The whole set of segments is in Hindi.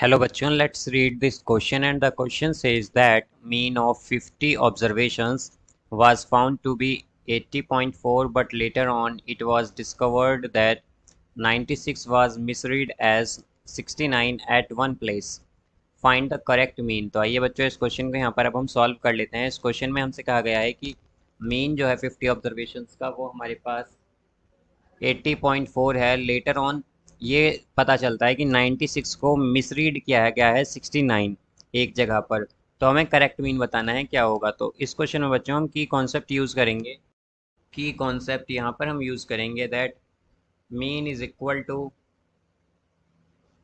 Hello bachchan, let's read this question, and the question says that mean of 50 observations was found to be 80.4, but later on it was discovered that 96 was misread as 69 at one place. Find the correct mean। तो आइए बच्चों इस क्वेश्चन को यहाँ पर अब हम सॉल्व कर लेते हैं। इस क्वेश्चन में हमसे कहा गया है कि मीन जो है 50 ऑब्जर्वेशंस का वो हमारे पास 80.4 है। लेटर ऑन ये पता चलता है कि 96 को मिसरीड किया है गया है 69 एक जगह पर। तो हमें करेक्ट मीन बताना है क्या होगा। तो इस क्वेश्चन में बच्चों हम की कॉन्सेप्ट यूज़ करेंगे। की कॉन्सेप्ट यहाँ पर हम यूज़ करेंगे that mean is equal to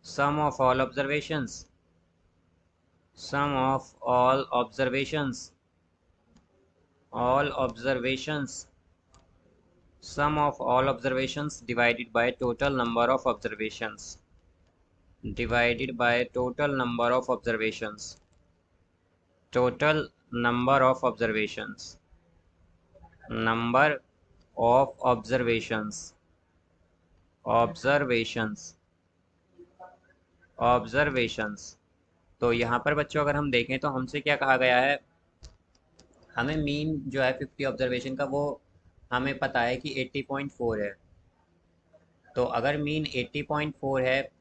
sum of all observations, sum of all observations, sum of all observations divided by total number of observations, divided by total number of observations, total number of observations, number of observations, observations, observations। तो यहाँ पर बच्चों अगर हम देखें तो हमसे क्या कहा गया है, हमें मीन जो है 50 ऑब्जर्वेशन का वो हमें पता है कि 80.4 है। तो अगर मीन 80.4 है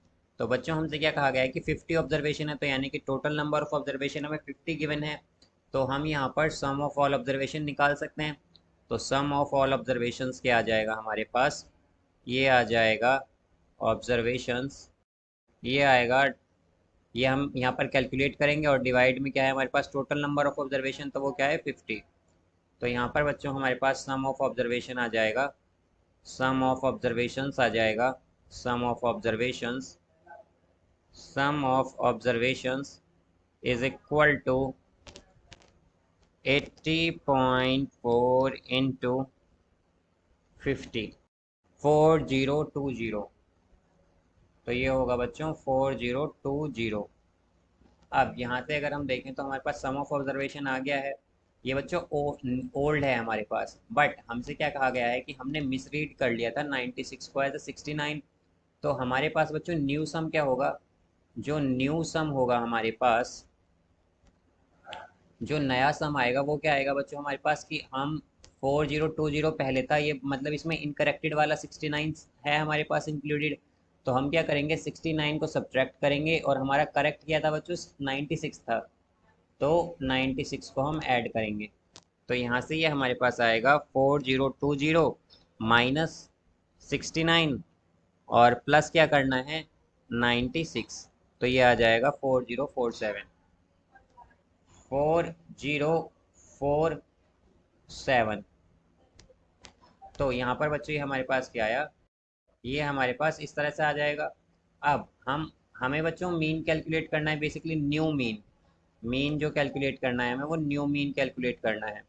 तो बच्चों हमसे क्या कहा गया है कि 50 ऑब्जर्वेशन है, तो यानी कि टोटल नंबर ऑफ ऑब्जर्वेशन हमें 50 गिवन है। तो हम यहाँ पर सम ऑफ ऑल ऑब्जर्वेशन निकाल सकते हैं। तो सम ऑफ ऑल ऑब्जर्वेशंस क्या आ जाएगा हमारे पास, ये आ जाएगा ऑब्जर्वेशंस, ये आएगा, ये हम यहाँ पर कैलकुलेट करेंगे और डिवाइड में क्या है हमारे पास टोटल नंबर ऑफ ऑब्जर्वेशन, तो वो क्या है 50। तो यहाँ पर बच्चों हमारे पास सम ऑफ ऑब्जर्वेशन आ जाएगा, सम ऑफ ऑब्जर्वेशंस आ जाएगा, sum of observations, sum of observations is equal to 80.4 into 50, 4020। तो ये होगा बच्चों 4020। अब यहाँ से अगर हम देखें तो हमारे पास सम ऑफ ऑब्जर्वेशन आ गया है। ये बच्चों ओल्ड है हमारे पास, बट हमसे क्या कहा गया है कि हमने मिसरीड कर लिया था 96 को एज अ 69। तो हमारे पास बच्चों न्यू सम क्या होगा, जो न्यू सम होगा हमारे पास, जो नया सम आएगा वो क्या आएगा बच्चों हमारे पास कि हम 4020 पहले था, ये मतलब इसमें इनकरेक्टेड वाला 69 है हमारे पास इंक्लूडेड। तो हम क्या करेंगे 69 को सब्ट्रैक्ट करेंगे और हमारा करेक्ट किया था बच्चों 96 था, तो 96 को हम ऐड करेंगे। तो यहाँ से ये हमारे पास आएगा 4020 माइनस 69 और प्लस क्या करना है 96। तो ये आ जाएगा 4047, 4047। तो यहाँ पर बच्चों ये हमारे पास क्या आया, ये हमारे पास इस तरह से आ जाएगा। अब हमें बच्चों मीन कैलकुलेट करना है, बेसिकली न्यू मीन। मीन जो कैलकुलेट करना है हमें वो न्यू मीन कैलकुलेट करना है।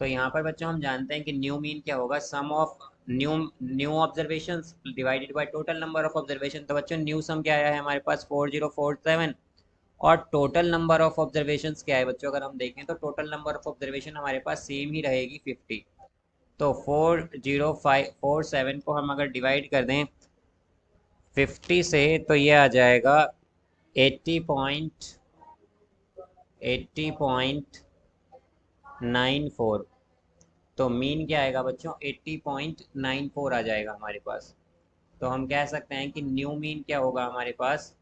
तो यहाँ पर बच्चों हम जानते हैं कि न्यू मीन क्या होगा, sum of new new observations divided by total number of observation. तो बच्चों न्यू सम क्या आया है हमारे पास 4047, और टोटल नंबर ऑफ ऑब्जर्वेशंस क्या है बच्चों, अगर हम देखें तो टोटल नंबर ऑफ ऑब्जर्वेशन हमारे पास सेम ही रहेगी 50। तो 4047 को हम अगर डिवाइड कर दें 50 से तो ये आ जाएगा 80.94। तो मीन क्या आएगा बच्चों 80.94 आ जाएगा हमारे पास। तो हम कह सकते हैं कि न्यू मीन क्या होगा हमारे पास,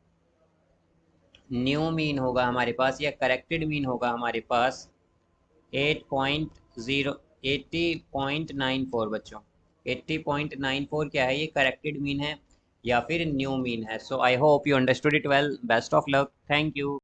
न्यू मीन होगा हमारे पास या करेक्टेड मीन होगा हमारे पास 8.0 80.94 बच्चों। 80.94 क्या है, ये करेक्टेड मीन है या फिर न्यू मीन है। So I hope you understood it well. Best of luck, thank you.